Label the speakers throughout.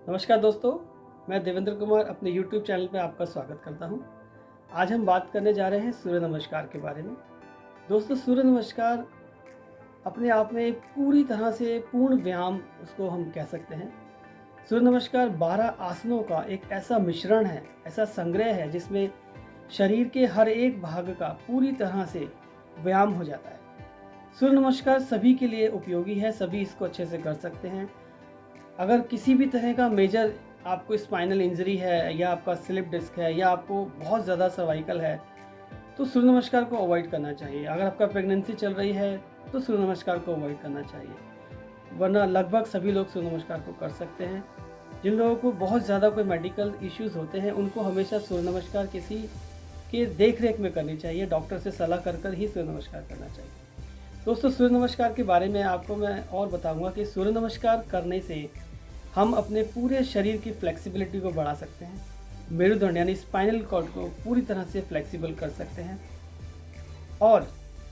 Speaker 1: नमस्कार दोस्तों, मैं देवेंद्र कुमार अपने YouTube चैनल पे आपका स्वागत करता हूँ। आज हम बात करने जा रहे हैं सूर्य नमस्कार के बारे में। दोस्तों, सूर्य नमस्कार अपने आप में एक पूरी तरह से पूर्ण व्यायाम उसको हम कह सकते हैं। सूर्य नमस्कार 12 आसनों का एक ऐसा मिश्रण है, ऐसा संग्रह है जिसमें शरीर के हर एक भाग का पूरी तरह से व्यायाम हो जाता है। सूर्य नमस्कार सभी के लिए उपयोगी है, सभी इसको अच्छे से कर सकते हैं। अगर किसी भी तरह का मेजर आपको स्पाइनल इंजरी है या आपका स्लिप डिस्क है या आपको बहुत ज़्यादा सर्वाइकल है तो सूर्य नमस्कार को अवॉइड करना चाहिए। अगर आपका प्रेगनेंसी चल रही है तो सूर्य नमस्कार को अवॉइड करना चाहिए, वरना लगभग सभी लोग सूर्य नमस्कार को कर सकते हैं। जिन लोगों को बहुत ज़्यादा कोई मेडिकल इश्यूज़ होते हैं उनको हमेशा सूर्य नमस्कार किसी के देख रेख में करनी चाहिए, डॉक्टर से सलाह कर ही सूर्य नमस्कार करना चाहिए। दोस्तों, सूर्य नमस्कार के बारे में आपको मैं और बताऊंगा कि सूर्य नमस्कार करने से हम अपने पूरे शरीर की फ्लेक्सिबिलिटी को बढ़ा सकते हैं, मेरुदंड यानी स्पाइनल कॉर्ड को पूरी तरह से फ्लेक्सिबल कर सकते हैं और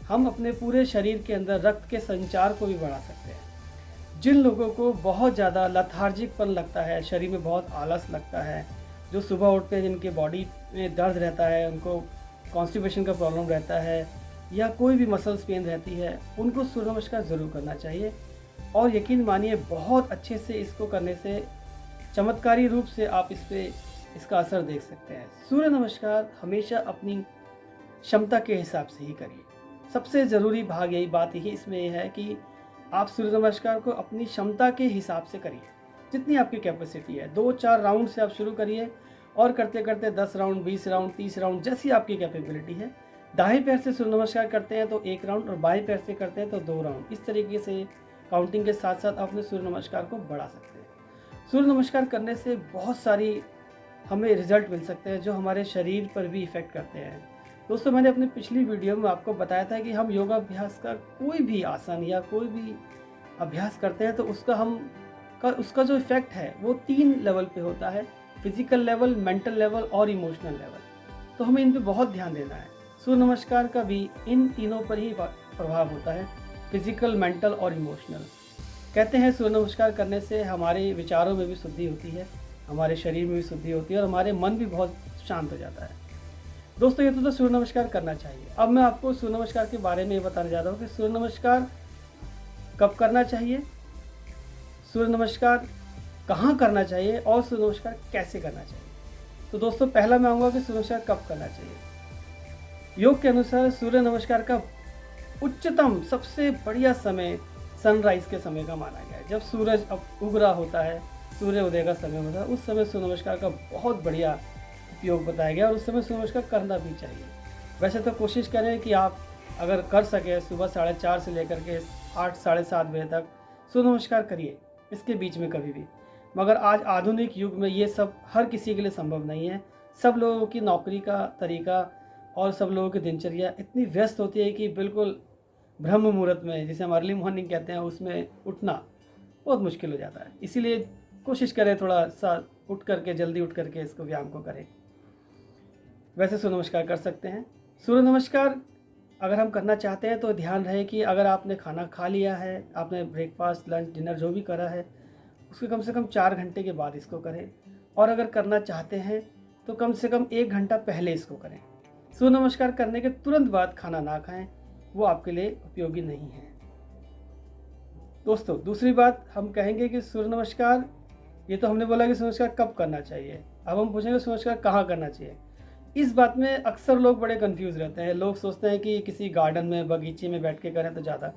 Speaker 1: हम अपने पूरे शरीर के अंदर रक्त के संचार को भी बढ़ा सकते हैं। जिन लोगों को बहुत ज़्यादा लथार्जिकपन लगता है, शरीर में बहुत आलस लगता है, जो सुबह उठते हैं जिनके बॉडी में दर्द रहता है, उनको कॉन्स्टिपेशन का प्रॉब्लम रहता है या कोई भी मसल्स पेन रहती है, उनको सूर्य नमस्कार ज़रूर करना चाहिए। और यकीन मानिए, बहुत अच्छे से इसको करने से चमत्कारी रूप से आप इसका असर देख सकते हैं। सूर्य नमस्कार हमेशा अपनी क्षमता के हिसाब से ही करिए। सबसे ज़रूरी भाग यही इसमें है कि आप सूर्य नमस्कार को अपनी क्षमता के हिसाब से करिए, जितनी आपकी कैपेसिटी है। 2-4 राउंड से आप शुरू करिए और करते करते 10 राउंड, 20 राउंड, 30 राउंड, जैसी आपकी कैपेबिलिटी है। दाएं पैर से सूर्य नमस्कार करते हैं तो 1 राउंड और बाएं पैर से करते हैं तो 2 राउंड। इस तरीके से काउंटिंग के साथ साथ अपने सूर्य नमस्कार को बढ़ा सकते हैं। सूर्य नमस्कार करने से बहुत सारी हमें रिजल्ट मिल सकते हैं जो हमारे शरीर पर भी इफ़ेक्ट करते हैं। दोस्तों, मैंने अपनी पिछली वीडियो में आपको बताया था कि हम योगाभ्यास का कोई भी आसन या कोई भी अभ्यास करते हैं तो उसका जो इफ़ेक्ट है वो 3 लेवल पे होता है: फिजिकल लेवल, मेंटल लेवल और इमोशनल लेवल। तो हमें इन पे बहुत ध्यान देना है। सूर्य नमस्कार का भी इन तीनों पर ही प्रभाव होता है, फिजिकल, मेंटल और इमोशनल। कहते हैं सूर्य नमस्कार करने से हमारे विचारों में भी शुद्धि होती है, हमारे शरीर में भी शुद्धि होती है और हमारे मन भी बहुत शांत हो जाता है। दोस्तों, ये तो सूर्य नमस्कार करना चाहिए। अब मैं आपको सूर्य नमस्कार के बारे में ये बताने जा रहा हूँ कि सूर्य नमस्कार कब करना चाहिए, सूर्य नमस्कार कहाँ करना चाहिए और सूर्य नमस्कार कैसे करना चाहिए। तो दोस्तों, पहला मैं आऊँगा कि सूर्य नमस्कार कब करना चाहिए। योग के अनुसार सूर्य नमस्कार का उच्चतम सबसे बढ़िया समय सनराइज के समय का माना गया है। जब सूरज अब उग रहा होता है, सूर्य उदय का समय होता है, उस समय सूर्य नमस्कार का बहुत बढ़िया उपयोग बताया गया और उस समय सूर्य नमस्कार करना भी चाहिए। वैसे तो कोशिश करें कि आप अगर कर सकें सुबह 4:30 से लेकर के 8 साढ़े 7 बजे तक सूर्य नमस्कार करिए, इसके बीच में कभी भी। मगर आज आधुनिक युग में ये सब हर किसी के लिए संभव नहीं है। सब लोगों की नौकरी का तरीका और सब लोगों की दिनचर्या इतनी व्यस्त होती है कि बिल्कुल ब्रह्म मुहूर्त में, जिसे हम अर्ली मॉर्निंग कहते हैं, उसमें उठना बहुत मुश्किल हो जाता है। इसीलिए कोशिश करें थोड़ा सा जल्दी उठ करके इसको व्यायाम को करें। वैसे सूर्य नमस्कार कर सकते हैं। सूर्य नमस्कार अगर हम करना चाहते हैं तो ध्यान रहे कि अगर आपने खाना खा लिया है, आपने ब्रेकफास्ट, लंच, डिनर जो भी करा है, उसके कम से कम 4 घंटे के बाद इसको करें। और अगर करना चाहते हैं तो कम से कम 1 घंटा पहले इसको करें। सूर्य नमस्कार करने के तुरंत बाद खाना ना खाएं, वो आपके लिए उपयोगी नहीं है। दोस्तों, दूसरी बात हम कहेंगे कि सूर्य नमस्कार, ये तो हमने बोला कि सूर्य नमस्कार कब करना चाहिए। अब हम पूछेंगे सूर्य नमस्कार कहाँ करना चाहिए। इस बात में अक्सर लोग बड़े कंफ्यूज रहते हैं। लोग सोचते हैं कि किसी गार्डन में, बगीचे में बैठ के करें तो ज़्यादा।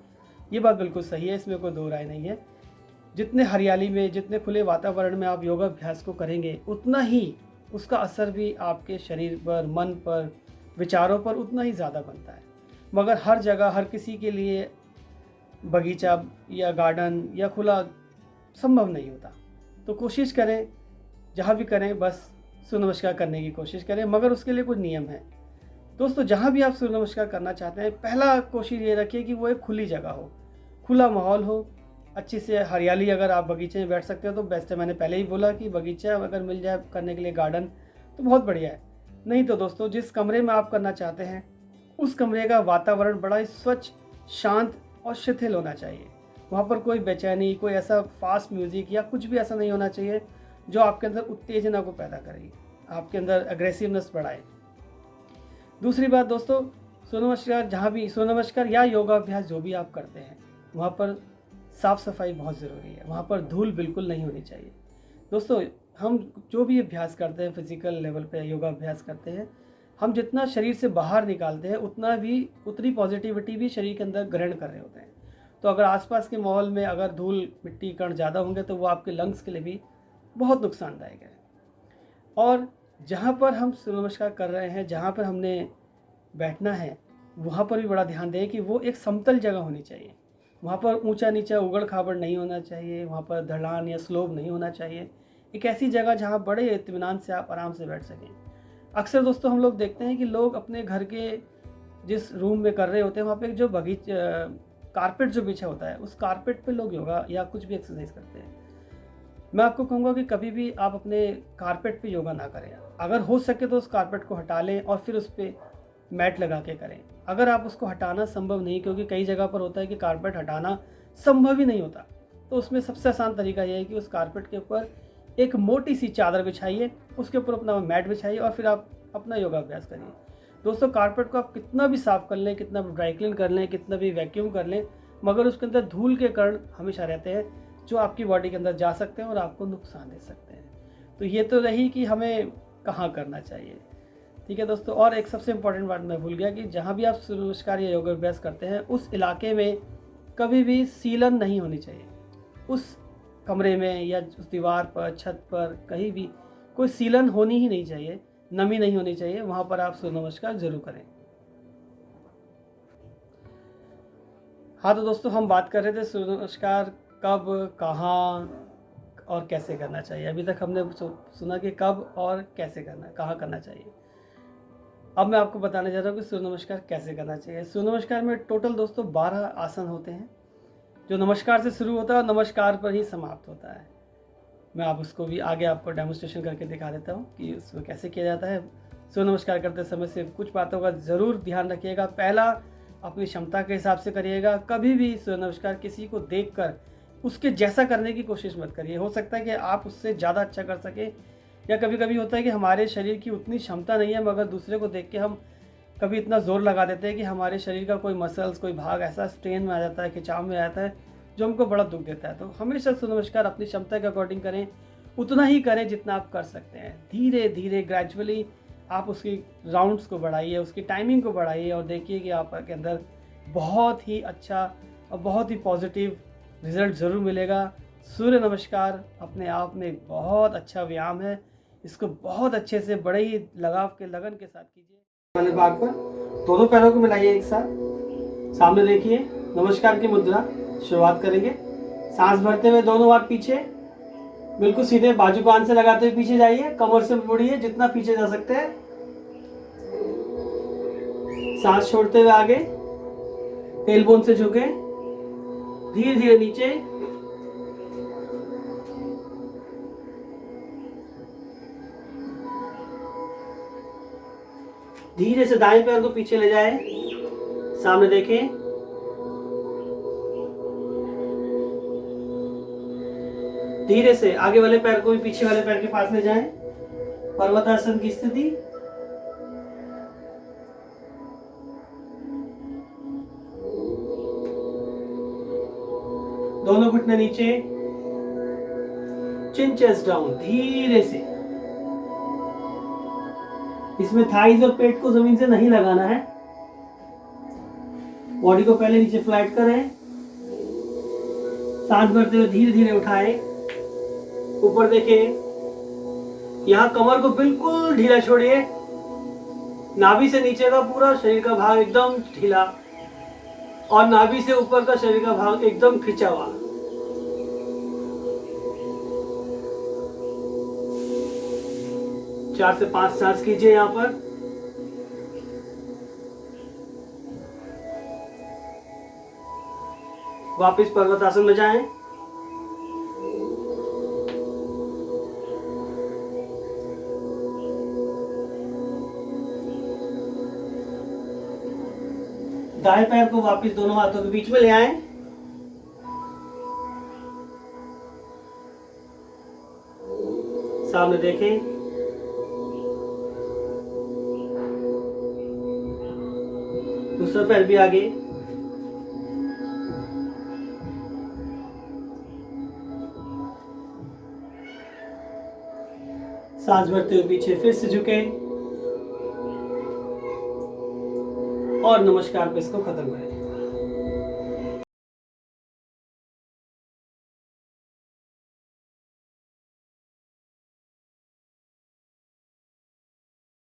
Speaker 1: ये बात बिल्कुल सही है, इसमें कोई दो राय नहीं है। जितने हरियाली में, जितने खुले वातावरण में आप योगाभ्यास को करेंगे, उतना ही उसका असर भी आपके शरीर पर, मन पर, विचारों पर उतना ही ज़्यादा बनता है। मगर हर जगह हर किसी के लिए बगीचा या गार्डन या खुला संभव नहीं होता। तो कोशिश करें, जहाँ भी करें बस सूर्य नमस्कार करने की कोशिश करें, मगर उसके लिए कुछ नियम है। दोस्तों, जहाँ भी आप सूर्य नमस्कार करना चाहते हैं, पहला कोशिश ये रखिए कि वो एक खुली जगह हो, खुला माहौल हो, अच्छी से हरियाली। अगर आप बगीचे में बैठ सकते हो तो बेस्ट है। मैंने पहले ही बोला कि बगीचा अगर मिल जाए करने के लिए, गार्डन, तो बहुत बढ़िया है। नहीं तो दोस्तों, जिस कमरे में आप करना चाहते हैं उस कमरे का वातावरण बड़ा ही स्वच्छ, शांत और शिथिल होना चाहिए। वहाँ पर कोई बेचैनी, कोई ऐसा फास्ट म्यूज़िक या कुछ भी ऐसा नहीं होना चाहिए जो आपके अंदर उत्तेजना को पैदा करेगी, आपके अंदर एग्रेसिवनेस बढ़ाए। दूसरी बात दोस्तों, सूर्य नमस्कार जहाँ भी सूर्य नमस्कार या योगा अभ्यास जो भी आप करते हैं वहाँ पर साफ़ सफाई बहुत ज़रूरी है, वहाँ पर धूल बिल्कुल नहीं होनी चाहिए। दोस्तों हम जो भी अभ्यास करते हैं, फिजिकल लेवल पे योगा अभ्यास करते हैं, हम जितना शरीर से बाहर निकालते हैं उतनी पॉजिटिविटी भी शरीर के अंदर ग्रहण कर रहे होते हैं। तो अगर आसपास के माहौल में अगर धूल मिट्टी कण ज़्यादा होंगे तो वो आपके लंग्स के लिए भी बहुत नुकसानदायक है। और जहाँ पर हम सूर्य नमस्कार कर रहे हैं, जहाँ पर हमने बैठना है, वहाँ पर भी बड़ा ध्यान दें कि वो एक समतल जगह होनी चाहिए। वहाँ पर ऊंचा नीचा उगड़ खाबड़ नहीं होना चाहिए, वहाँ पर ढलान या स्लोप नहीं होना चाहिए। एक ऐसी जगह जहाँ बड़े इत्मीनान से आप आराम से बैठ सकें। अक्सर दोस्तों हम लोग देखते हैं कि लोग अपने घर के जिस रूम में कर रहे होते हैं वहाँ पे जो कारपेट जो बिछा होता है, उस कारपेट पे लोग योगा या कुछ भी एक्सरसाइज करते हैं। मैं आपको कहूँगा कि कभी भी आप अपने कारपेट पे योगा ना करें। अगर हो सके तो उस कारपेट को हटा लें और फिर उस पर मैट लगा के करें। अगर आप उसको हटाना संभव नहीं, क्योंकि कई जगह पर होता है कि कारपेट हटाना संभव ही नहीं होता, तो उसमें सबसे आसान तरीका यह है कि उस कारपेट के ऊपर एक मोटी सी चादर बिछाइए, उसके ऊपर अपना मैट बिछाइए और फिर आप अपना योगा अभ्यास करिए। दोस्तों कारपेट को आप कितना भी साफ़ कर लें, कितना भी ड्राई क्लीन कर लें, कितना भी वैक्यूम कर लें, मगर उसके अंदर धूल के कण हमेशा रहते हैं जो आपकी बॉडी के अंदर जा सकते हैं और आपको नुकसान दे सकते हैं। तो ये तो रही कि हमें कहाँ करना चाहिए। ठीक है दोस्तों, और एक सबसे इम्पॉर्टेंट बात मैं भूल गया कि जहाँ भी आप सूर्य नमस्कार या योगा अभ्यास करते हैं उस इलाके में कभी भी सीलन नहीं होनी चाहिए। उस कमरे में या उस दीवार पर, छत पर, कहीं भी कोई सीलन होनी ही नहीं चाहिए, नमी नहीं होनी चाहिए। वहाँ पर आप सूर्य नमस्कार जरूर करें। हाँ तो दोस्तों हम बात कर रहे थे सूर्य नमस्कार कब, कहाँ और कैसे करना चाहिए। अभी तक हमने सुना कि कब और कैसे करना, कहाँ करना चाहिए। अब मैं आपको बताने जा रहा हूँ कि सूर्य नमस्कार कैसे करना चाहिए। सूर्य नमस्कार में टोटल दोस्तों 12 आसन होते हैं, जो नमस्कार से शुरू होता है और नमस्कार पर ही समाप्त होता है। मैं आप उसको भी आगे आपको डेमोन्स्ट्रेशन करके दिखा देता हूँ कि उसमें कैसे किया जाता है। सूर्य नमस्कार करते समय से कुछ बातों का ज़रूर ध्यान रखिएगा। पहला, अपनी क्षमता के हिसाब से करिएगा। कभी भी सूर्य नमस्कार किसी को देखकर उसके जैसा करने की कोशिश मत करिए। हो सकता है कि आप उससे ज़्यादा अच्छा कर सकें, या कभी कभी होता है कि हमारे शरीर की उतनी क्षमता नहीं है, मगर दूसरे को देख के हम कभी इतना ज़ोर लगा देते हैं कि हमारे शरीर का कोई मसल्स, कोई भाग ऐसा स्ट्रेन में आ जाता है, खिंचाव में आ जाता है, जो हमको बड़ा दुख देता है। तो हमेशा सूर्य नमस्कार अपनी क्षमता के अकॉर्डिंग करें, उतना ही करें जितना आप कर सकते हैं। धीरे धीरे ग्रेजुअली आप उसकी राउंड्स को बढ़ाइए, उसकी टाइमिंग को बढ़ाइए और देखिए कि आपके अंदर बहुत ही अच्छा और बहुत ही पॉजिटिव रिजल्ट ज़रूर मिलेगा। सूर्य नमस्कार अपने आप में एक बहुत अच्छा व्यायाम है। इसको बहुत अच्छे से बड़े ही लगन के साथ कीजिए। वाले भाग पर दोनों पैरों को मिलाइए एक साथ, सामने देखिए, नमस्कार की मुद्रा शुरुआत करेंगे। सांस भरते हुए दोनों हाथ पीछे, बिल्कुल सीधे बाजू कान से लगाते हुए पीछे जाइए, कमर से मुड़िए जितना पीछे जा सकते हैं। सांस छोड़ते हुए आगे, टेलबोन से झुके, धीरे धीरे नीचे, धीरे से दाएं पैर को पीछे ले जाएं, सामने देखें, धीरे से आगे वाले पैर को भी पीछे वाले पैर के पास ले जाएं, पर्वतासन की स्थिति। दोनों घुटने नीचे, चिन चेस्ट डाउन, धीरे से। इसमें थाइज और पेट को जमीन से नहीं लगाना है, बॉडी को पहले नीचे फ्लैट करें। सांस भरते हुए धीरे धीरे उठाएं, ऊपर देखें, यहां कमर को बिल्कुल ढीला छोड़िए, नाभि से नीचे का पूरा शरीर का भाग एकदम ढीला और नाभि से ऊपर का शरीर का भाग एकदम खिंचा हुआ। चार से 5 सांस कीजिए यहां पर। वापस पर्वतासन में जाएं। दाएं पैर को वापस दोनों हाथों के बीच में ले आएं। सामने देखें, दूसरा पैर भी आगे, सांस भरते हुए पीछे फिर से झुके और नमस्कार पे इसको खत्म करें।